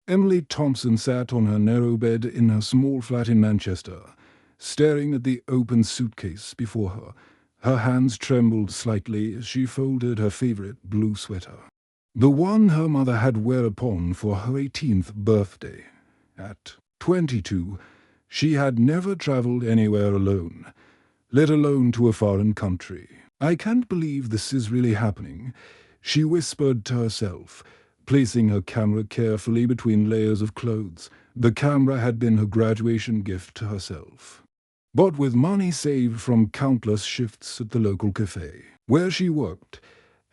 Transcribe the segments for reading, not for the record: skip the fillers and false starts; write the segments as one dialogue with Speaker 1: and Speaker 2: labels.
Speaker 1: Emily Thompson sat on her narrow bed in her small flat in Manchester, staring at the open suitcase before her. Her hands trembled slightly as she folded her favorite blue sweater, the one her mother had wear upon for her 18th birthday. At 22, she had never travelled anywhere alone, let alone to a foreign country. "I can't believe this is really happening," she whispered to herself, placing her camera carefully between layers of clothes. The camera had been her graduation gift to herself, but with money saved from countless shifts at the local cafe where she worked.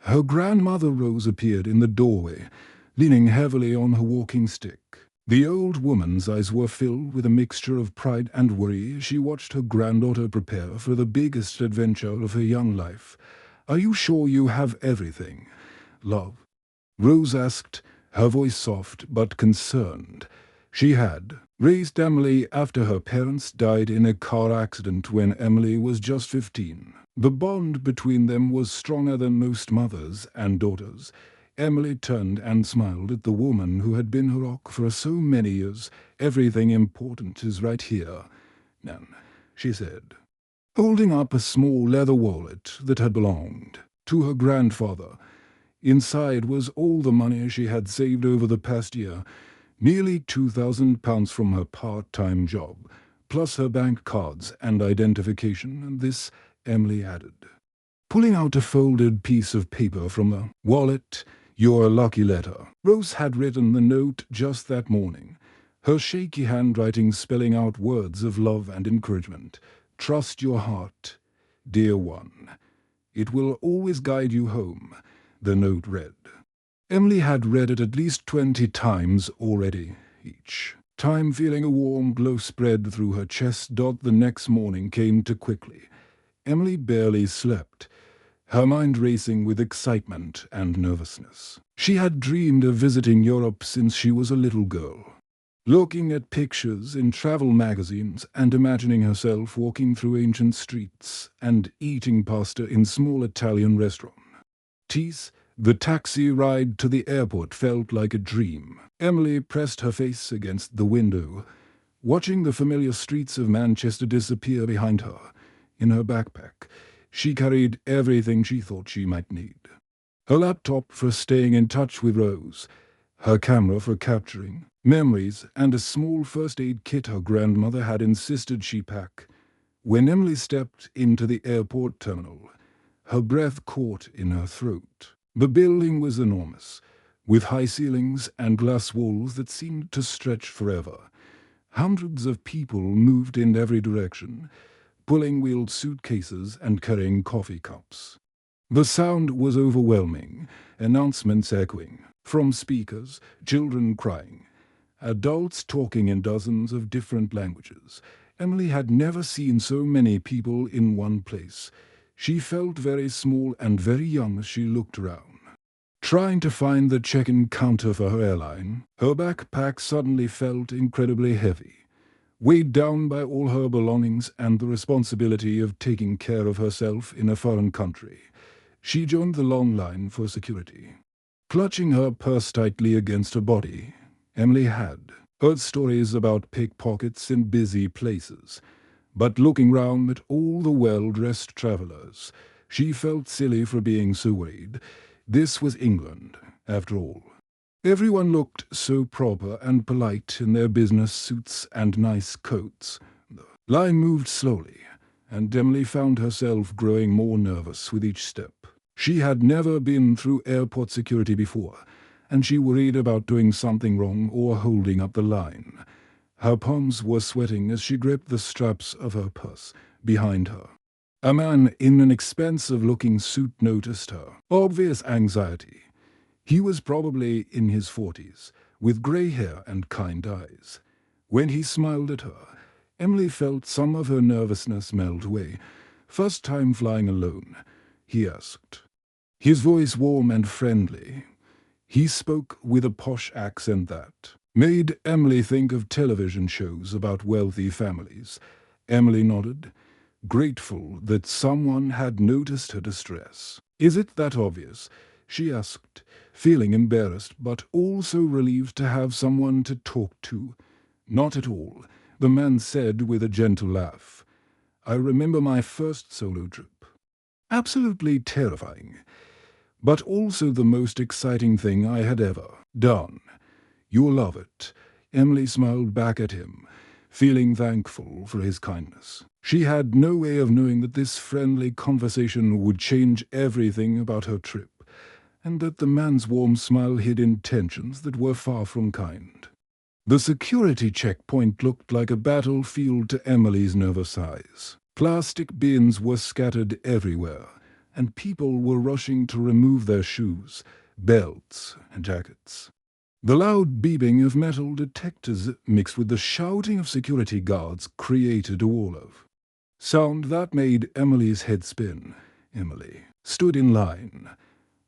Speaker 1: Her grandmother Rose appeared in the doorway, leaning heavily on her walking stick. The old woman's eyes were filled with a mixture of pride and worry as she watched her granddaughter prepare for the biggest adventure of her young life. "Are you sure you have everything, love?" Rose asked, her voice soft but concerned. She had raised Emily after her parents died in a car accident when Emily was just 15. The bond between them was stronger than most mothers and daughters. Emily turned and smiled at the woman who had been her rock for so many years. "Everything important is right here, Nan," she said, holding up a small leather wallet that had belonged to her grandfather. Inside was all the money she had saved over the past year, nearly £2,000 from her part-time job, plus her bank cards and identification, and this, Emily added, pulling out a folded piece of paper from the wallet. "Your lucky letter." Rose had written the note just that morning, her shaky handwriting spelling out words of love and encouragement. "Trust your heart, dear one. It will always guide you home," the note read. Emily had read it at least 20 times already, each time feeling a warm glow spread through her chest. The next morning came too quickly. Emily barely slept, her mind racing with excitement and nervousness. She had dreamed of visiting Europe since she was a little girl, looking at pictures in travel magazines and imagining herself walking through ancient streets and eating pasta in small Italian restaurants. The taxi ride to the airport felt like a dream. Emily pressed her face against the window, watching the familiar streets of Manchester disappear behind her. In her backpack, she carried everything she thought she might need. Her laptop for staying in touch with Rose, her camera for capturing memories, and a small first aid kit her grandmother had insisted she pack. When Emily stepped into the airport terminal, her breath caught in her throat. The building was enormous, with high ceilings and glass walls that seemed to stretch forever. Hundreds of people moved in every direction, pulling wheeled suitcases and carrying coffee cups. The sound was overwhelming, announcements echoing from speakers, children crying, adults talking in dozens of different languages. Emily had never seen so many people in one place. She felt very small and very young as she looked around, trying to find the check-in counter for her airline. Her backpack suddenly felt incredibly heavy, weighed down by all her belongings and the responsibility of taking care of herself in a foreign country. She joined the long line for security, clutching her purse tightly against her body. Emily had heard stories about pickpockets in busy places, but looking round at all the well-dressed travellers, she felt silly for being so worried. This was England, after all. Everyone looked so proper and polite in their business suits and nice coats. The line moved slowly, and Emily found herself growing more nervous with each step. She had never been through airport security before, and she worried about doing something wrong or holding up the line. Her palms were sweating as she gripped the straps of her purse behind her. A man in an expensive-looking suit noticed her obvious anxiety. He was probably in his 40s, with grey hair and kind eyes. When he smiled at her, Emily felt some of her nervousness melt away. "First time flying alone?" he asked, his voice warm and friendly. He spoke with a posh accent that made Emily think of television shows about wealthy families. Emily nodded, grateful that someone had noticed her distress. "Is it that obvious?" she asked, feeling embarrassed but also relieved to have someone to talk to. "Not at all," the man said with a gentle laugh. "I remember my first solo trip. Absolutely terrifying, but also the most exciting thing I had ever done. You'll love it." Emily smiled back at him, feeling thankful for his kindness. She had no way of knowing that this friendly conversation would change everything about her trip, and that the man's warm smile hid intentions that were far from kind. The security checkpoint looked like a battlefield to Emily's nervous eyes. Plastic bins were scattered everywhere, and people were rushing to remove their shoes, belts, and jackets. The loud beeping of metal detectors mixed with the shouting of security guards created a wall of sound that made Emily's head spin. Emily stood in line,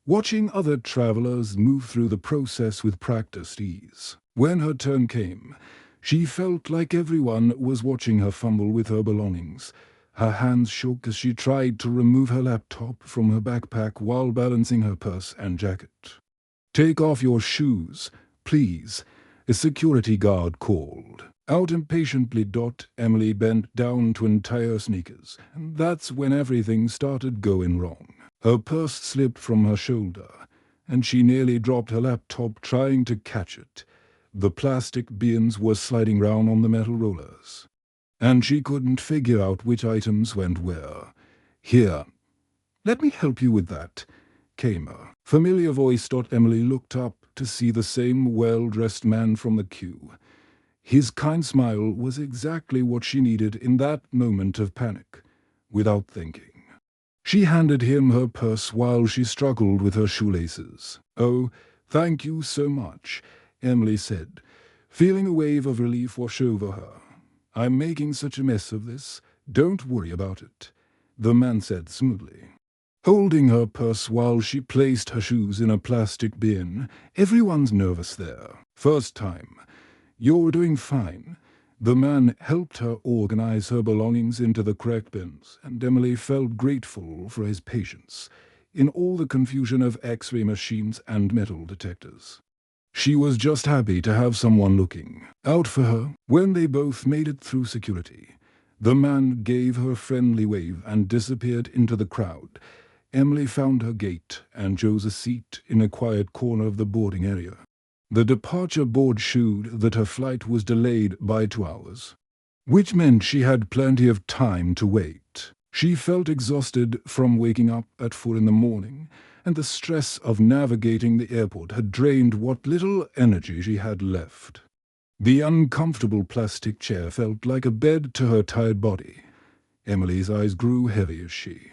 Speaker 1: watching other travelers move through the process with practiced ease. When her turn came, she felt like everyone was watching her fumble with her belongings. Her hands shook as she tried to remove her laptop from her backpack while balancing her purse and jacket. "Take off your shoes, please," a security guard called. Out impatiently, Emily bent down to untie her sneakers, and that's when everything started going wrong. Her purse slipped from her shoulder, and she nearly dropped her laptop trying to catch it. The plastic bins were sliding round on the metal rollers, and she couldn't figure out which items went where. "Here, let me help you with that," came a familiar voice. Emily looked up to see the same well-dressed man from the queue. His kind smile was exactly what she needed in that moment of panic. Without thinking, she handed him her purse while she struggled with her shoelaces. "Oh, thank you so much," Emily said, feeling a wave of relief wash over her. "I'm making such a mess of this. Don't worry about it," the man said smoothly, holding her purse while she placed her shoes in a plastic bin. "Everyone's nervous there. First time. You're doing fine." The man helped her organize her belongings into the correct bins, and Emily felt grateful for his patience in all the confusion of X-ray machines and metal detectors. She was just happy to have someone looking out for her. When they both made it through security, the man gave her a friendly wave and disappeared into the crowd. Emily found her gate and chose a seat in a quiet corner of the boarding area. The departure board showed that her flight was delayed by 2 hours, which meant she had plenty of time to wait. She felt exhausted from waking up at 4 in the morning, and the stress of navigating the airport had drained what little energy she had left. The uncomfortable plastic chair felt like a bed to her tired body. Emily's eyes grew heavy as she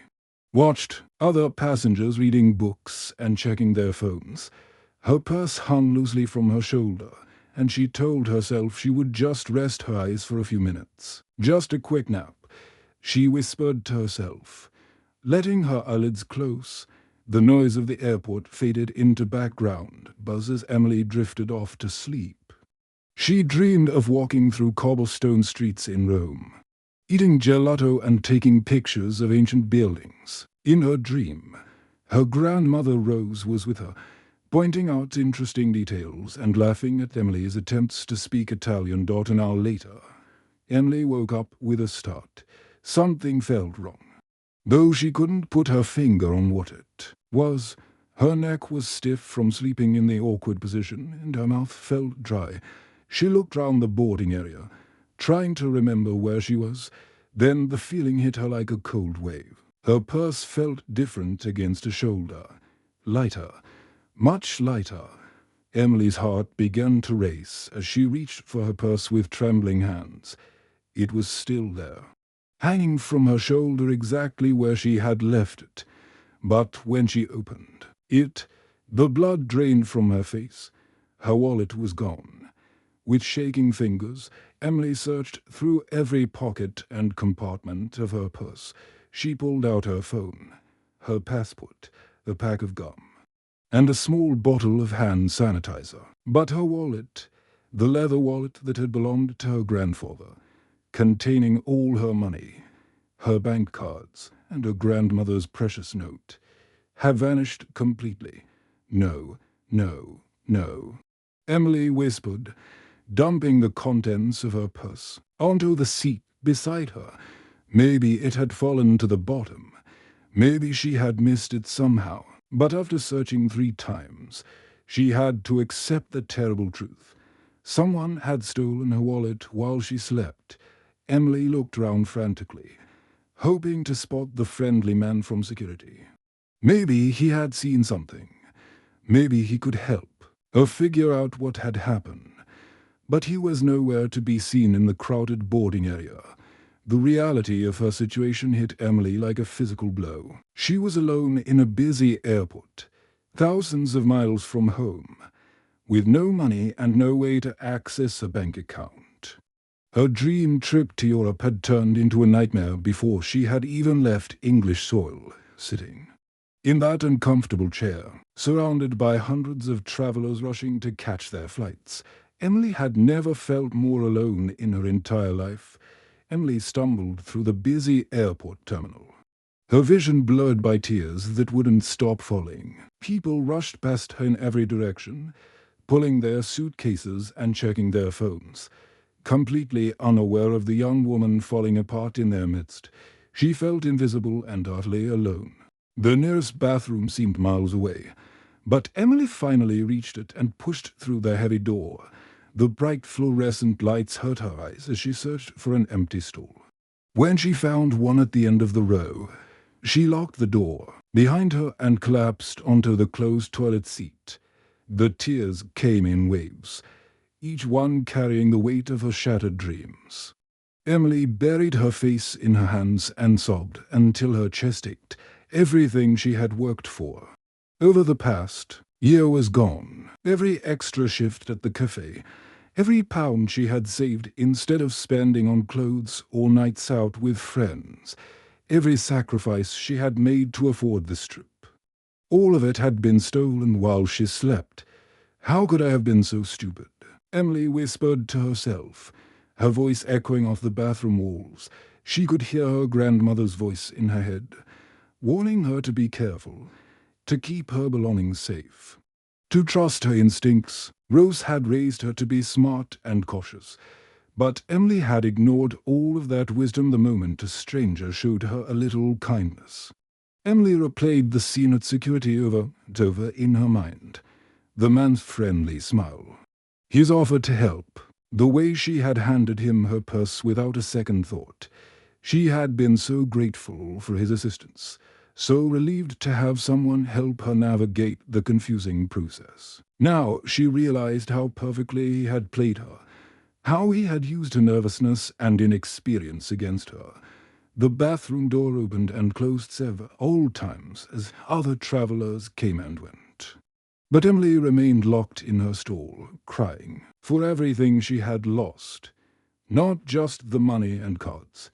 Speaker 1: watched other passengers reading books and checking their phones. Her purse hung loosely from her shoulder, and she told herself she would just rest her eyes for a few minutes. Just a quick nap, she whispered to herself. Letting her eyelids close, the noise of the airport faded into background buzz as Emily drifted off to sleep. She dreamed of walking through cobblestone streets in Rome, eating gelato and taking pictures of ancient buildings. In her dream, her grandmother Rose was with her, pointing out interesting details and laughing at Emily's attempts to speak Italian. An hour later, Emily woke up with a start. Something felt wrong, though she couldn't put her finger on what it was. Her neck was stiff from sleeping in the awkward position, and her mouth felt dry. She looked round the boarding area, trying to remember where she was. Then the feeling hit her like a cold wave. Her purse felt different against her shoulder, lighter. Much lighter. Emily's heart began to race as she reached for her purse with trembling hands. It was still there, hanging from her shoulder exactly where she had left it. But when she opened it, the blood drained from her face. Her wallet was gone. With shaking fingers, Emily searched through every pocket and compartment of her purse. She pulled out her phone, her passport, a pack of gum, and a small bottle of hand sanitizer. But her wallet, the leather wallet that had belonged to her grandfather, containing all her money, her bank cards, and her grandmother's precious note, had vanished completely. No, no, no. Emily whispered, dumping the contents of her purse onto the seat beside her. Maybe it had fallen to the bottom. Maybe she had missed it somehow. But after searching 3 times, she had to accept the terrible truth. Someone had stolen her wallet while she slept. Emily looked round frantically, hoping to spot the friendly man from security. Maybe he had seen something. Maybe he could help or figure out what had happened. But he was nowhere to be seen in the crowded boarding area. The reality of her situation hit Emily like a physical blow. She was alone in a busy airport, thousands of miles from home, with no money and no way to access a bank account. Her dream trip to Europe had turned into a nightmare before she had even left English soil, sitting in that uncomfortable chair, surrounded by hundreds of travelers rushing to catch their flights. Emily had never felt more alone in her entire life. Emily stumbled through the busy airport terminal, her vision blurred by tears that wouldn't stop falling. People rushed past her in every direction, pulling their suitcases and checking their phones. Completely unaware of the young woman falling apart in their midst, she felt invisible and utterly alone. The nearest bathroom seemed miles away, but Emily finally reached it and pushed through the heavy door. The bright fluorescent lights hurt her eyes as she searched for an empty stall. When she found one at the end of the row, she locked the door behind her and collapsed onto the closed toilet seat. The tears came in waves, each one carrying the weight of her shattered dreams. Emily buried her face in her hands and sobbed until her chest ached. Everything she had worked for over the past year was gone. Every extra shift at the cafe, every pound she had saved instead of spending on clothes or nights out with friends, every sacrifice she had made to afford this trip. All of it had been stolen while she slept. How could I have been so stupid? Emily whispered to herself, her voice echoing off the bathroom walls. She could hear her grandmother's voice in her head, warning her to be careful, to keep her belongings safe, to trust her instincts. Rose had raised her to be smart and cautious, but Emily had ignored all of that wisdom the moment a stranger showed her a little kindness. Emily replayed the scene at security over and over in her mind. The man's friendly smile, his offer to help, the way she had handed him her purse without a second thought. She had been so grateful for his assistance, so relieved to have someone help her navigate the confusing process. Now she realized how perfectly he had played her, how he had used her nervousness and inexperience against her. The bathroom door opened and closed several times as other travelers came and went. But Emily remained locked in her stall, crying for everything she had lost. Not just the money and cards,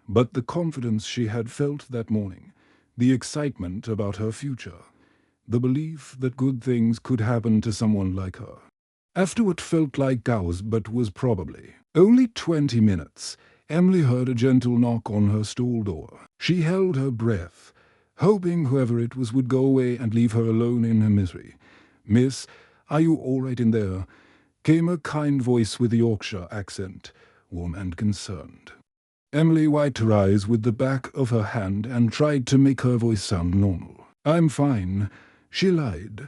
Speaker 1: but the confidence she had felt that morning, the excitement about her future, the belief that good things could happen to someone like her. After what felt like hours but was probably only 20 minutes, Emily heard a gentle knock on her stall door. She held her breath, hoping whoever it was would go away and leave her alone in her misery. "Miss, are you all right in there?" came a kind voice with a Yorkshire accent, warm and concerned. Emily wiped her eyes with the back of her hand and tried to make her voice sound normal. "I'm fine," she lied.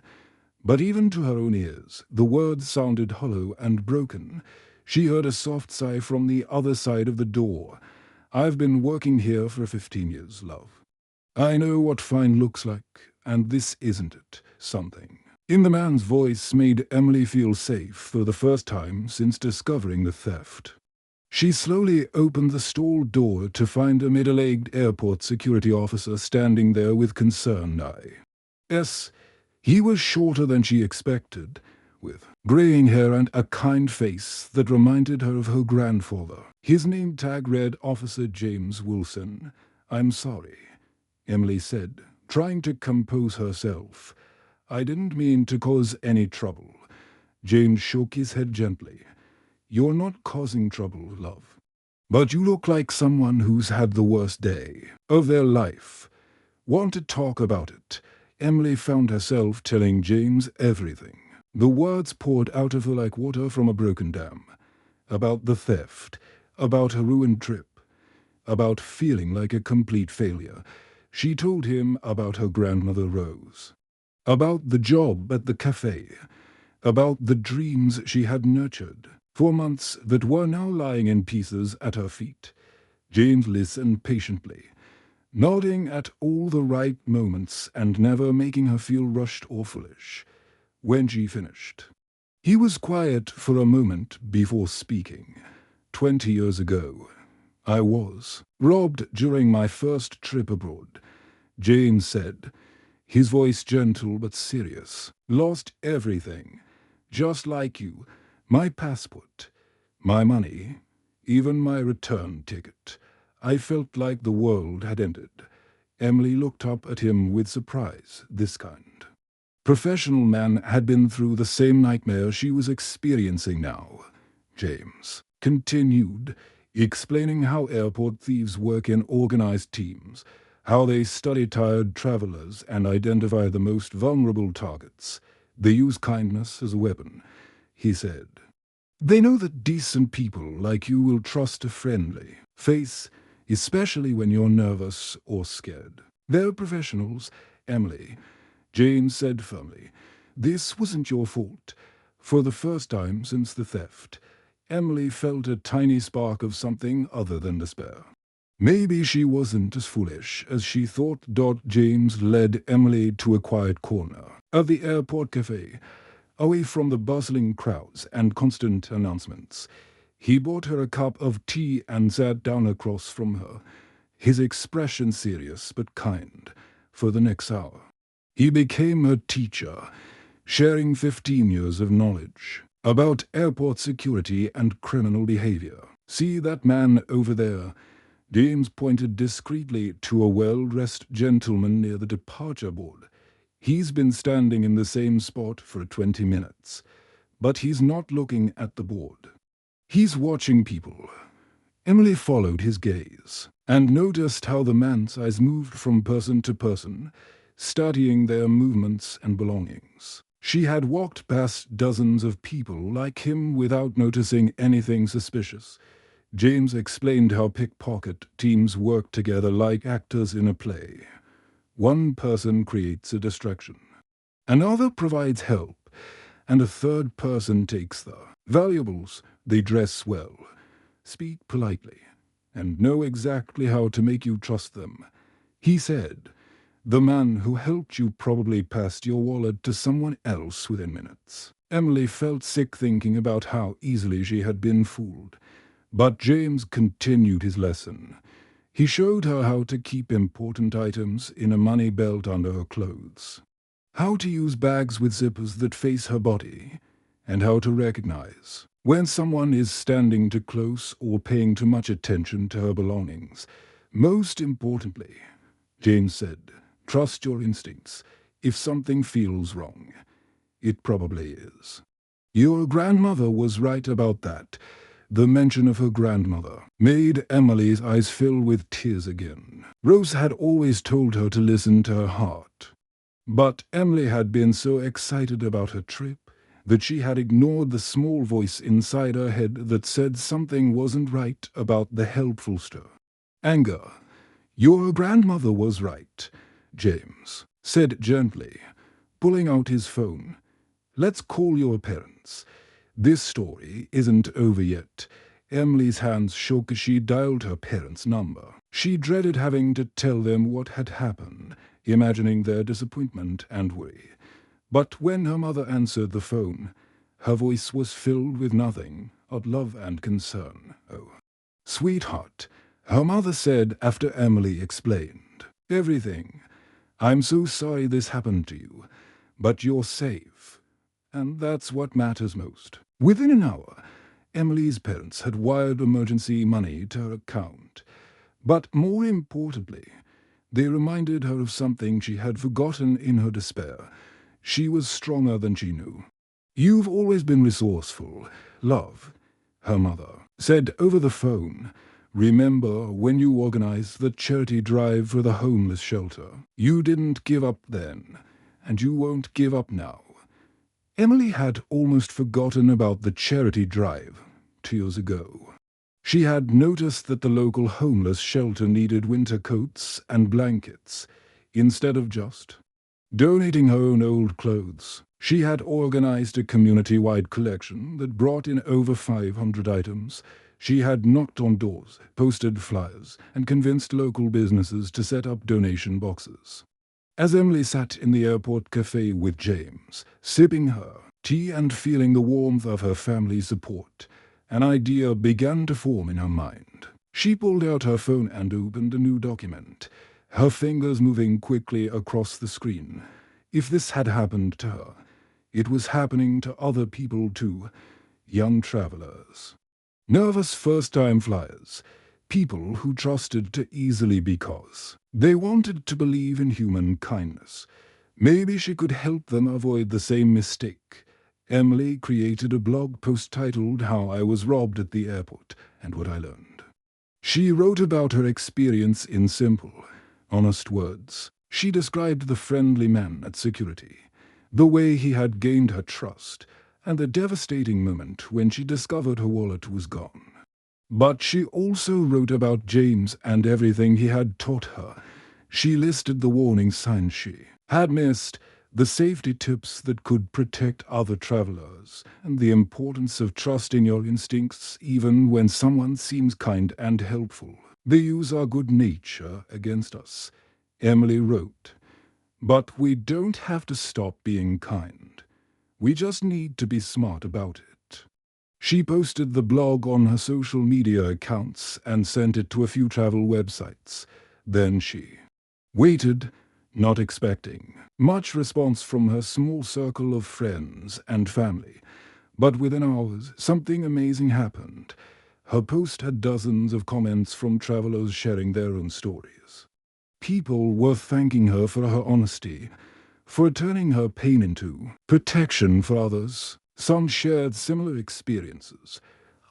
Speaker 1: But even to her own ears, the words sounded hollow and broken. She heard a soft sigh from the other side of the door. "I've been working here for 15 years, love. I know what fine looks like, and this isn't it, something." In the man's voice made Emily feel safe for the first time since discovering the theft. She slowly opened the stall door to find a middle-aged airport security officer standing there with concerned eye. Yes, he was shorter than she expected, with graying hair and a kind face that reminded her of her grandfather. His name tag read Officer James Wilson. "I'm sorry," Emily said, trying to compose herself. "I didn't mean to cause any trouble." James shook his head gently. "You're not causing trouble, love. But you look like someone who's had the worst day of their life. Want to talk about it?" Emily found herself telling James everything. The words poured out of her like water from a broken dam. About the theft, about her ruined trip, about feeling like a complete failure. She told him about her grandmother Rose, about the job at the cafe, about the dreams she had nurtured for months that were now lying in pieces at her feet. James listened patiently, nodding at all the right moments and never making her feel rushed or foolish. When she finished, he was quiet for a moment before speaking. 20 years ago, I was robbed during my first trip abroad, James said, his voice gentle but serious. Lost everything, just like you, my passport, my money, even my return ticket. I felt like the world had ended. Emily looked up at him with surprise, this kind. Professional man had been through the same nightmare she was experiencing now. James continued, explaining how airport thieves work in organized teams, how they study tired travelers and identify the most vulnerable targets. They use kindness as a weapon, he said. They know that decent people like you will trust a friendly face, especially when you're nervous or scared. They're professionals, Emily, James said firmly. This wasn't your fault. For the first time since the theft, Emily felt a tiny spark of something other than despair. Maybe she wasn't as foolish as she thought. James led Emily to a quiet corner of the airport cafe, away from the bustling crowds and constant announcements. He bought her a cup of tea and sat down across from her, his expression serious but kind, for the next hour. He became her teacher, sharing 15 years of knowledge about airport security and criminal behavior. See that man over there? James pointed discreetly to a well-dressed gentleman near the departure board. He's been standing in the same spot for 20 minutes, but he's not looking at the board. He's watching people. Emily followed his gaze and noticed how the man's eyes moved from person to person, studying their movements and belongings. She had walked past dozens of people like him without noticing anything suspicious. James explained how pickpocket teams work together like actors in a play. One person creates a distraction, another provides help, and a third person takes the valuables. They dress well, speak politely, and know exactly how to make you trust them. He said, the man who helped you probably passed your wallet to someone else within minutes. Emily felt sick thinking about how easily she had been fooled. But James continued his lesson. He showed her how to keep important items in a money belt under her clothes, how to use bags with zippers that face her body, and how to recognize when someone is standing too close or paying too much attention to her belongings. Most importantly, James said, trust your instincts. If something feels wrong, it probably is. Your grandmother was right about that. The mention of her grandmother made Emily's eyes fill with tears again. Rose had always told her to listen to her heart. But Emily had been so excited about her trip that she had ignored the small voice inside her head that said something wasn't right about the helpful stir. Anger. Your grandmother was right, James said gently, pulling out his phone. Let's call your parents. This story isn't over yet. Emily's hands shook as she dialed her parents' number. She dreaded having to tell them what had happened, imagining their disappointment and worry. But when her mother answered the phone, her voice was filled with nothing but love and concern. Oh, sweetheart, her mother said after Emily explained everything. I'm so sorry this happened to you, but you're safe. And that's what matters most. Within an hour, Emily's parents had wired emergency money to her account. But more importantly, they reminded her of something she had forgotten in her despair. She was stronger than she knew. You've always been resourceful, love, her mother said over the phone. Remember when you organized the charity drive for the homeless shelter? You didn't give up then. and you won't give up now." Emily had almost forgotten about the charity drive 2 years ago. She had noticed that the local homeless shelter needed winter coats and blankets, instead of just donating her own old clothes. She had organized a community-wide collection that brought in over 500 items. She had knocked on doors, posted flyers, and convinced local businesses to set up donation boxes. As Emily sat in the airport cafe with James, sipping her tea and feeling the warmth of her family's support, an idea began to form in her mind. She pulled out her phone and opened a new document, her fingers moving quickly across the screen. If this had happened to her, it was happening to other people too, young travelers. Nervous first-time flyers, people who trusted too easily because they wanted to believe in human kindness. Maybe she could help them avoid the same mistake. Emily created a blog post titled "How I Was Robbed at the Airport and What I Learned." She wrote about her experience in simple, honest words. She described the friendly man at security, the way he had gained her trust, and the devastating moment when she discovered her wallet was gone. But she also wrote about James and everything he had taught her. She listed the warning signs she had missed, the safety tips that could protect other travelers, and the importance of trusting your instincts even when someone seems kind and helpful. They use our good nature against us, Emily wrote. But we don't have to stop being kind. We just need to be smart about it. She posted the blog on her social media accounts and sent it to a few travel websites. Then she waited, not expecting much response from her small circle of friends and family. But within hours, something amazing happened. Her post had dozens of comments from travelers sharing their own stories. People were thanking her for her honesty, for turning her pain into protection for others. Some shared similar experiences.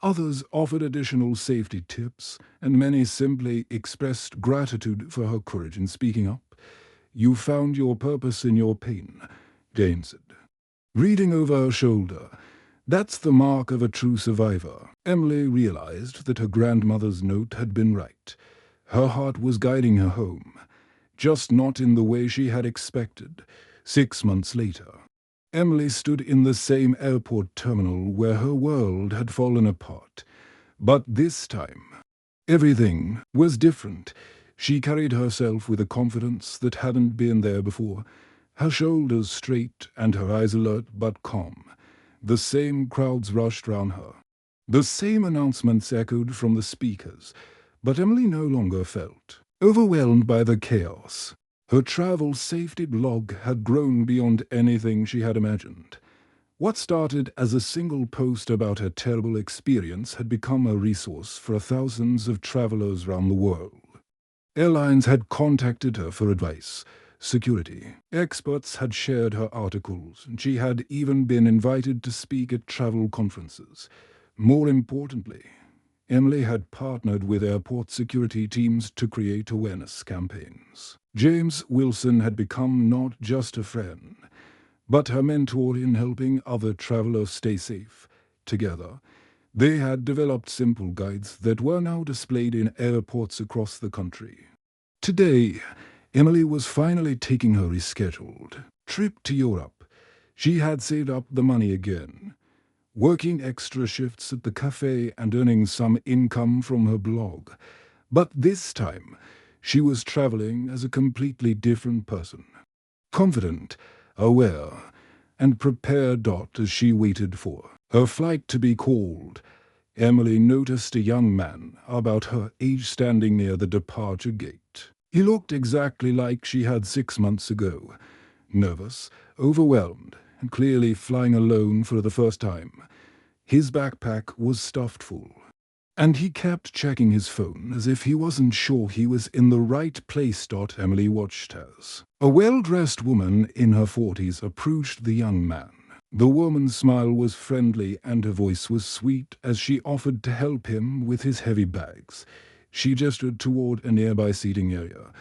Speaker 1: Others offered additional safety tips, and many simply expressed gratitude for her courage in speaking up. "You found your purpose in your pain," Jane said, reading over her shoulder. "That's the mark of a true survivor." Emily realized that her grandmother's note had been right. Her heart was guiding her home, just not in the way she had expected. 6 months later, Emily stood in the same airport terminal where her world had fallen apart. But this time, everything was different. She carried herself with a confidence that hadn't been there before, her shoulders straight and her eyes alert but calm. The same crowds rushed round her. The same announcements echoed from the speakers, but Emily no longer felt overwhelmed by the chaos. Her travel safety blog had grown beyond anything she had imagined. What started as a single post about her terrible experience had become a resource for thousands of travelers around the world. Airlines had contacted her for advice. Security experts had shared her articles, and she had even been invited to speak at travel conferences. More importantly, Emily had partnered with airport security teams to create awareness campaigns. James Wilson had become not just a friend, but her mentor in helping other travelers stay safe. Together, they had developed simple guides that were now displayed in airports across the country. Today, Emily was finally taking her rescheduled trip to Europe. She had saved up the money again, working extra shifts at the cafe and earning some income from her blog. But this time, she was traveling as a completely different person. Confident, aware, and prepared. As she waited for her flight to be called, Emily noticed a young man about her age standing near the departure gate. He looked exactly like she had 6 months ago, nervous, overwhelmed, and clearly flying alone for the first time. His backpack was stuffed full, and he kept checking his phone as if he wasn't sure he was in the right place. Emily watched as a well-dressed woman in her 40s approached the young man. The woman's smile was friendly and her voice was sweet as she offered to help him with his heavy bags. She gestured toward a nearby seating area,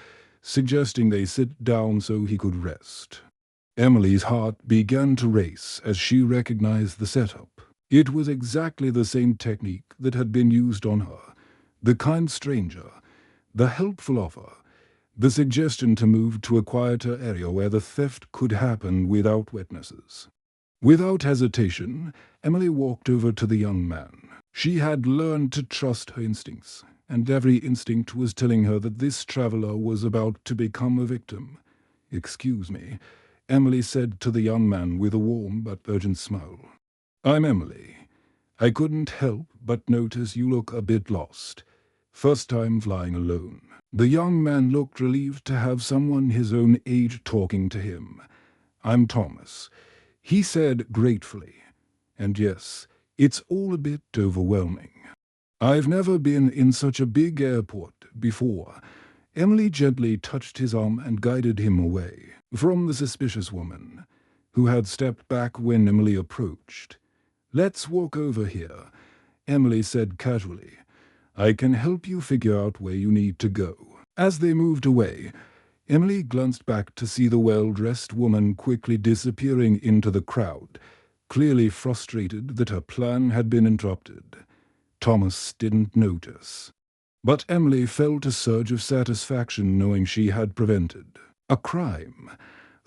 Speaker 1: suggesting they sit down so he could rest. Emily's heart began to race as she recognized the setup. It was exactly the same technique that had been used on her. The kind stranger, the helpful offer, the suggestion to move to a quieter area where the theft could happen without witnesses. Without hesitation, Emily walked over to the young man. She had learned to trust her instincts, and every instinct was telling her that this traveler was about to become a victim. "Excuse me," Emily said to the young man with a warm but urgent smile. "I'm Emily. I couldn't help but notice you look a bit lost. First time flying alone." The young man looked relieved to have someone his own age talking to him. "I'm Thomas," he said gratefully. "And yes, it's all a bit overwhelming. I've never been in such a big airport before." Emily gently touched his arm and guided him away from the suspicious woman, who had stepped back when Emily approached. "Let's walk over here," Emily said casually. "I can help you figure out where you need to go." As they moved away, Emily glanced back to see the well-dressed woman quickly disappearing into the crowd, clearly frustrated that her plan had been interrupted. Thomas didn't notice, but Emily felt a surge of satisfaction knowing she had prevented a crime.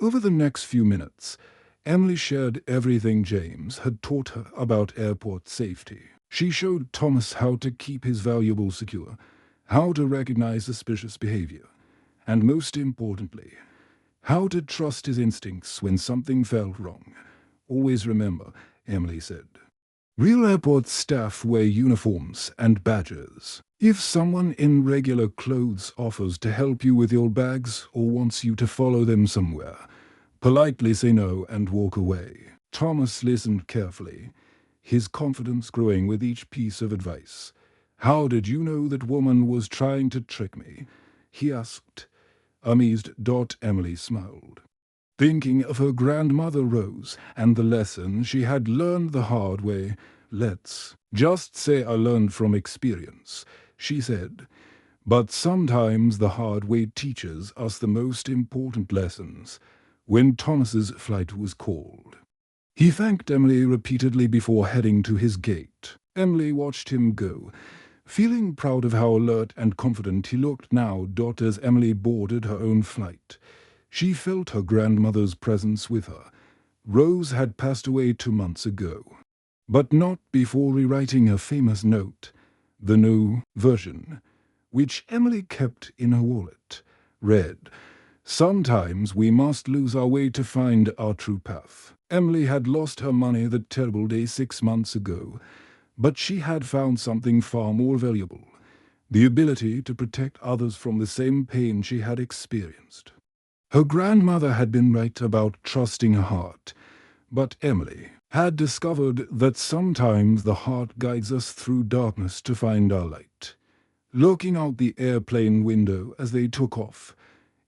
Speaker 1: Over the next few minutes, Emily shared everything James had taught her about airport safety. She showed Thomas how to keep his valuables secure, how to recognize suspicious behavior, and most importantly, how to trust his instincts when something felt wrong. "Always remember," Emily said, "real airport staff wear uniforms and badges. If someone in regular clothes offers to help you with your bags or wants you to follow them somewhere, politely say no and walk away." Thomas listened carefully, his confidence growing with each piece of advice. "How did you know that woman was trying to trick me?" he asked. Amazed, Emily smiled, thinking of her grandmother Rose and the lesson she had learned the hard way. "Let's just say I learned from experience," she said. "But sometimes the hard way teaches us the most important lessons." When Thomas's flight was called, he thanked Emily repeatedly before heading to his gate. Emily watched him go, feeling proud of how alert and confident he looked now. As Emily boarded her own flight, she felt her grandmother's presence with her. Rose had passed away 2 months ago, but not before rewriting her famous note, the no version, which Emily kept in her wallet, read, "Sometimes we must lose our way to find our true path." Emily had lost her money that terrible day 6 months ago, but she had found something far more valuable: the ability to protect others from the same pain she had experienced. Her grandmother had been right about trusting her heart, but Emily had discovered that sometimes the heart guides us through darkness to find our light. Looking out the airplane window as they took off,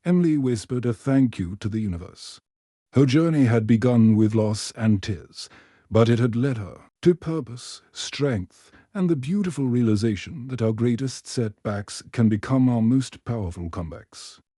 Speaker 1: Emily whispered a thank you to the universe. Her journey had begun with loss and tears, but it had led her to purpose, strength, and the beautiful realization that our greatest setbacks can become our most powerful comebacks.